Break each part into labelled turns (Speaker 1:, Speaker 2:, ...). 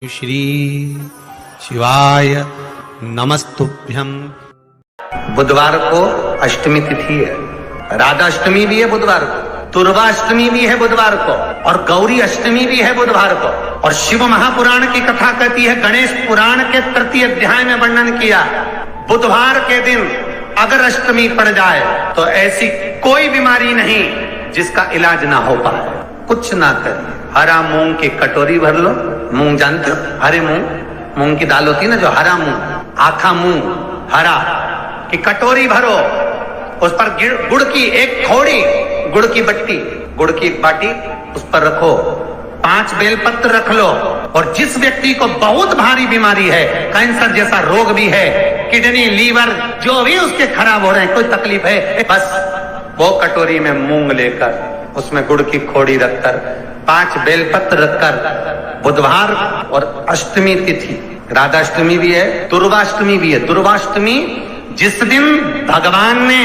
Speaker 1: श्री शिवाय नमस्तुभ्यम।
Speaker 2: बुधवार को अष्टमी तिथि है, राधा अष्टमी भी है बुधवार को, दुर्गा अष्टमी भी है बुधवार को, और गौरी अष्टमी भी है बुधवार को। और शिव महापुराण की कथा कहती है, गणेश पुराण के तृतीय अध्याय में वर्णन किया, बुधवार के दिन अगर अष्टमी पड़ जाए तो ऐसी कोई बीमारी नहीं जिसका इलाज ना हो पाए। कुछ ना करिए, हरा मूंग की कटोरी भर लो। मूंग जानते हो, हरे मूंग की दाल होती है ना, जो हरा मूंग, आखा मूंग हरा की कटोरी भरो, उस पर गुड़ की एक खोड़ी, गुड़ की बट्टी, गुड़ की एक बाटी उस पर रखो, 5 बेलपत्र रख लो। और जिस व्यक्ति को बहुत भारी बीमारी है, कैंसर जैसा रोग भी है, किडनी लीवर जो भी उसके खराब हो रहे हैं, कोई तकलीफ है, बस वो कटोरी में मूंग लेकर उसमें गुड़ की खोड़ी रखकर 5 बेलपत्र रखकर, बुधवार और अष्टमी तिथि, राधा अष्टमी भी है, दुर्गाष्टमी भी है। दुर्गाष्टमी जिस दिन भगवान ने,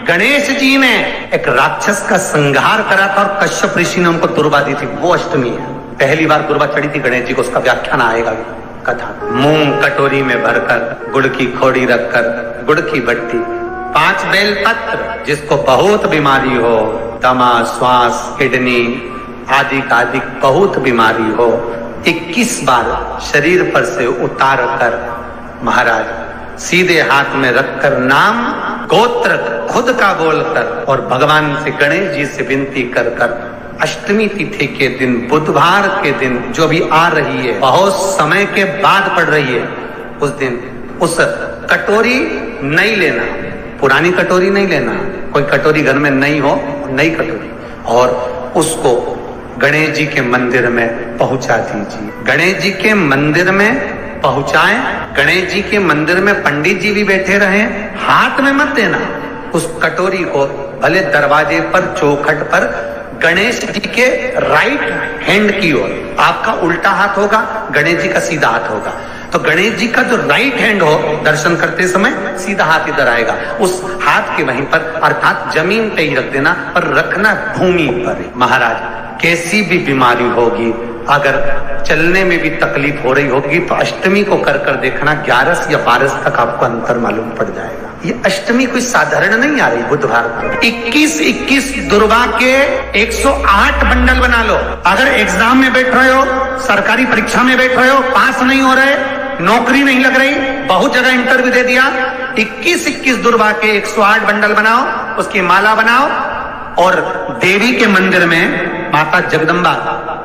Speaker 2: गणेश जी ने एक राक्षस का संहार करा था और कश्यप ऋषि ने उनको दुर्गा दी थी, वो अष्टमी है। पहली बार दुर्गा चढ़ी थी गणेश जी को, उसका व्याख्यान आएगा कथा। मूंग कटोरी में भरकर, गुड़ की खोड़ी रखकर, गुड़ की बट्टी, 5 बेलपत्र, जिसको बहुत बीमारी हो, दमा, श्वास, किडनी आदि का आदि बहुत बीमारी हो, 21 बार शरीर पर से उतार कर महाराज सीधे हाथ में रखकर नाम गोत्र खुद का बोलकर और भगवान से, गणेश जी से विनती कर कर अष्टमी तिथि के दिन, बुधवार के दिन जो भी आ रही है, बहुत समय के बाद पड़ रही है, उस दिन उस कटोरी नहीं लेना, पुरानी कटोरी नहीं लेना, कोई कटोरी घर में नहीं हो, नई कटोरी, और उसको गणेश जी के मंदिर में पहुंचा दीजिए। गणेश जी के मंदिर में पहुंचाएं, गणेश जी के मंदिर में पंडित जी भी बैठे रहे, हाथ में मत देना उस कटोरी को, भले दरवाजे पर, चौखट पर, गणेश जी के राइट हैंड की ओर। आपका उल्टा हाथ होगा, गणेश जी का सीधा हाथ होगा, तो गणेश जी का जो राइट हैंड हो, दर्शन करते समय सीधा हाथ इधर आएगा, उस हाथ के वहीं पर, अर्थात जमीन पे ही रख देना, पर रखना भूमि पर। महाराज कैसी भी बीमारी होगी, अगर चलने में भी तकलीफ हो रही होगी, तो अष्टमी को कर कर देखना, 11 या 12 तक आपको अंतर मालूम पड़ जाएगा। ये अष्टमी कोई साधारण नहीं आ रही, बुधवार को 21 दुर्गा के 108 बंडल बना लो। अगर एग्जाम में बैठ रहे हो, सरकारी परीक्षा में बैठ रहे हो, पास नहीं हो रहे, नौकरी नहीं लग रही, बहुत जगह इंटरव्यू दे दिया, 21 दुर्गा के 108 बंडल बनाओ, उसकी माला बनाओ, और देवी के मंदिर में, माता जगदम्बा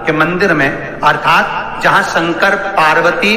Speaker 2: के मंदिर में, अर्थात जहां शंकर पार्वती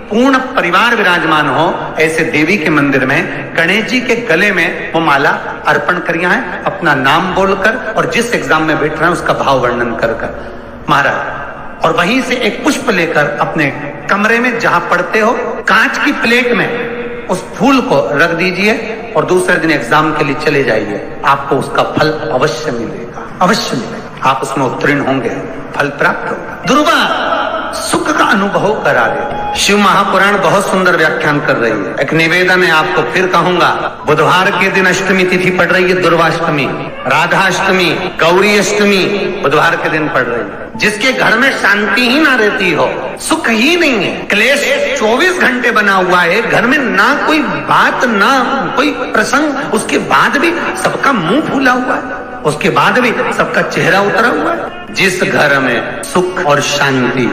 Speaker 2: पूर्ण परिवार विराजमान हो, ऐसे देवी के मंदिर में गणेश जी के गले में वो माला अर्पण करिया है, अपना नाम बोलकर, और जिस एग्जाम में बैठ रहे हैं उसका भाव वर्णन कर कर महाराज, और वहीं से एक पुष्प लेकर अपने कमरे में जहां पढ़ते हो, कांच की प्लेट में उस फूल को रख दीजिए, और दूसरे दिन एग्जाम के लिए चले जाइए, आपको उसका फल अवश्य मिलेगा, अवश्य मिलेगा, आप उसमें उत्तीर्ण होंगे, फल प्राप्त होगा। दुर्गा सुख का अनुभव करा दे। शिव महापुराण बहुत सुंदर व्याख्यान कर रही है। एक निवेदन है आपको, फिर कहूंगा, बुधवार के दिन अष्टमी तिथि पड़ रही है, दुर्गाष्टमी, राधा अष्टमी, गौरी अष्टमी बुधवार के दिन पड़ रही है। जिसके घर में शांति ही ना रहती हो, सुख ही नहीं है, क्लेश 24 घंटे बना हुआ है, घर में ना कोई बात, ना कोई प्रसंग, उसके बाद भी सबका मुंह फूला हुआ है, उसके बाद भी सबका चेहरा उतरा हुआ है। जिस घर में सुख और शांति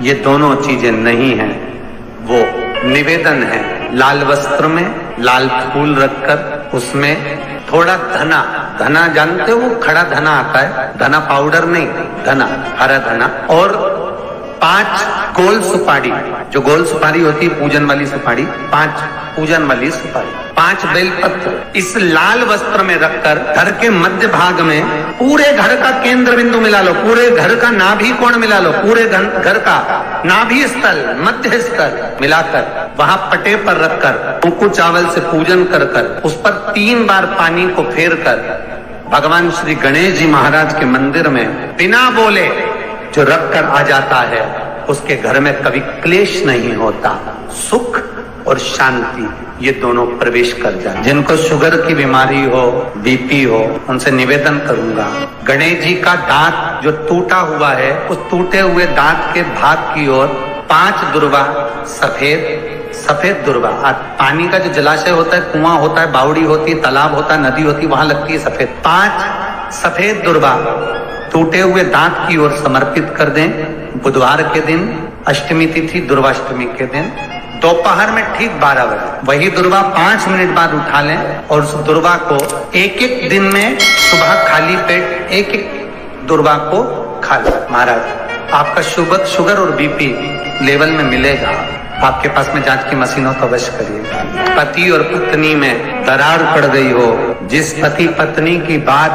Speaker 2: ये दोनों चीजें नहीं हैं, वो निवेदन है, लाल वस्त्र में लाल फूल रखकर उसमें थोड़ा धना, धना जानते हो, वो खड़ा धना आता है, धना पाउडर नहीं, धना, हरा धना, और 5 गोल सुपारी, जो गोल सुपारी होती है पूजन वाली सुपारी, 5 पूजन वाली सुपारी, 5 बेलपत्र, इस लाल वस्त्र में रखकर घर के मध्य भाग में पूरे घर का केंद्र बिंदु मिला लो, पूरे घर का नाभि कोण मिला लो, पूरे घर का नाभि स्थल, मध्य स्थल मिलाकर वहां पटे पर रखकर कुंकू चावल से पूजन कर कर, उस पर 3 बार पानी को फेर कर भगवान श्री गणेश जी महाराज के मंदिर में बिना बोले जो रख कर आ जाता है, उसके घर में कभी क्लेश नहीं होता, सुख और शांति ये दोनों प्रवेश कर जाए। जिनको शुगर की बीमारी हो, बीपी हो, उनसे निवेदन करूंगा, गणेश जी का दांत जो टूटा हुआ है, उस टूटे हुए दांत के भाग की ओर 5 दुर्वा सफेद दुर्वा। पानी का जो जलाशय होता है, कुआं होता है, बावड़ी होती है, तालाब होता है, नदी होती है, वहां लगती है सफेद। 5 सफेद दुर्वा टूटे हुए दांत की ओर समर्पित कर दें। बुधवार के दिन, अष्टमी तिथि दुर्वाष्टमी के दिन, दोपहर में ठीक 12 बजे वही दुर्वा 5 मिनट बाद उठा लें और उस दुर्वा को एक दिन में सुबह खाली पेट एक दुर्वा को खा लें। महाराज आपका शुगर और बीपी लेवल में मिलेगा। आपके पास में जांच की मशीन हो तो अवश्य करिएगा। पति और पत्नी में दरार पड़ गई हो, जिस पति पत्नी की बात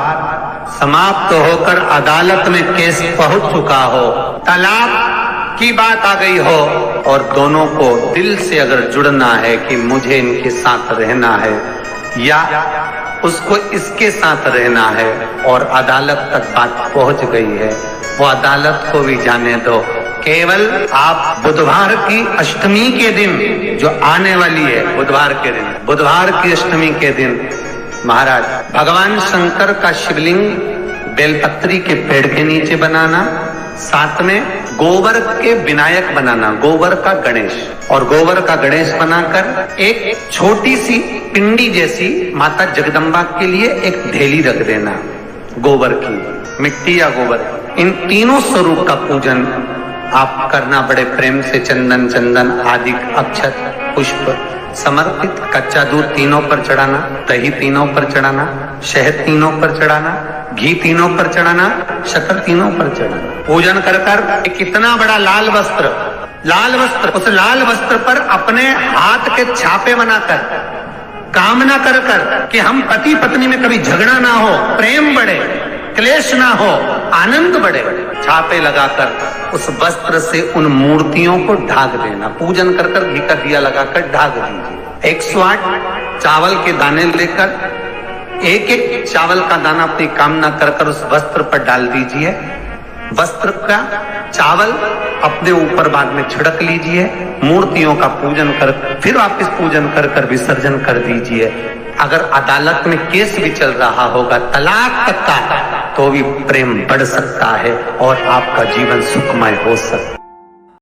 Speaker 2: समाप्त होकर अदालत में केस पहुंच चुका हो, तलाक की बात आ गई हो और दोनों को दिल से अगर जुड़ना है कि मुझे इनके साथ रहना है या उसको इसके साथ रहना है और अदालत तक बात पहुंच गई है, वो अदालत को भी जाने दो। केवल आप बुधवार की अष्टमी के दिन जो आने वाली है, बुधवार की अष्टमी के दिन महाराज भगवान शंकर का शिवलिंग बेलपत्री के पेड़ के नीचे बनाना, साथ में गोबर के विनायक बनाना, गोबर का गणेश, और गोबर का गणेश बनाकर एक छोटी सी पिंडी जैसी माता जगदम्बा के लिए एक ढेली रख देना, गोबर की, मिट्टी या गोबर। इन तीनों स्वरूप का पूजन आप करना बड़े प्रेम से। चंदन आदि अक्षत पुष्प समर्पित, कच्चा दूध तीनों पर चढ़ाना, दही तीनों पर चढ़ाना, शहद तीनों पर चढ़ाना, घी तीनों पर चढ़ाना, शक्कर तीनों पर चढ़ाना। पूजन कर कितना बड़ा लाल वस्त्र, उस लाल वस्त्र पर अपने हाथ के छापे बनाकर कामना कर कि हम पति पत्नी में कभी झगड़ा ना हो, प्रेम बढ़े, क्लेश ना हो, आनंद बढ़े, छापे लगाकर उस वस्त्र से उन मूर्तियों को ढाक देना। पूजन कर घी का दिया लगाकर ढाक दीजिए। 108 चावल के दाने लेकर एक चावल का दाना अपनी कामना कर उस वस्त्र पर डाल दीजिए। वस्त्र का चावल अपने ऊपर बाद में छिड़क लीजिए। मूर्तियों का पूजन कर फिर वापिस पूजन कर विसर्जन कर दीजिए। अगर अदालत में केस भी चल रहा होगा तलाक तक का, तो भी प्रेम बढ़ सकता है और आपका जीवन सुखमय हो सकता है।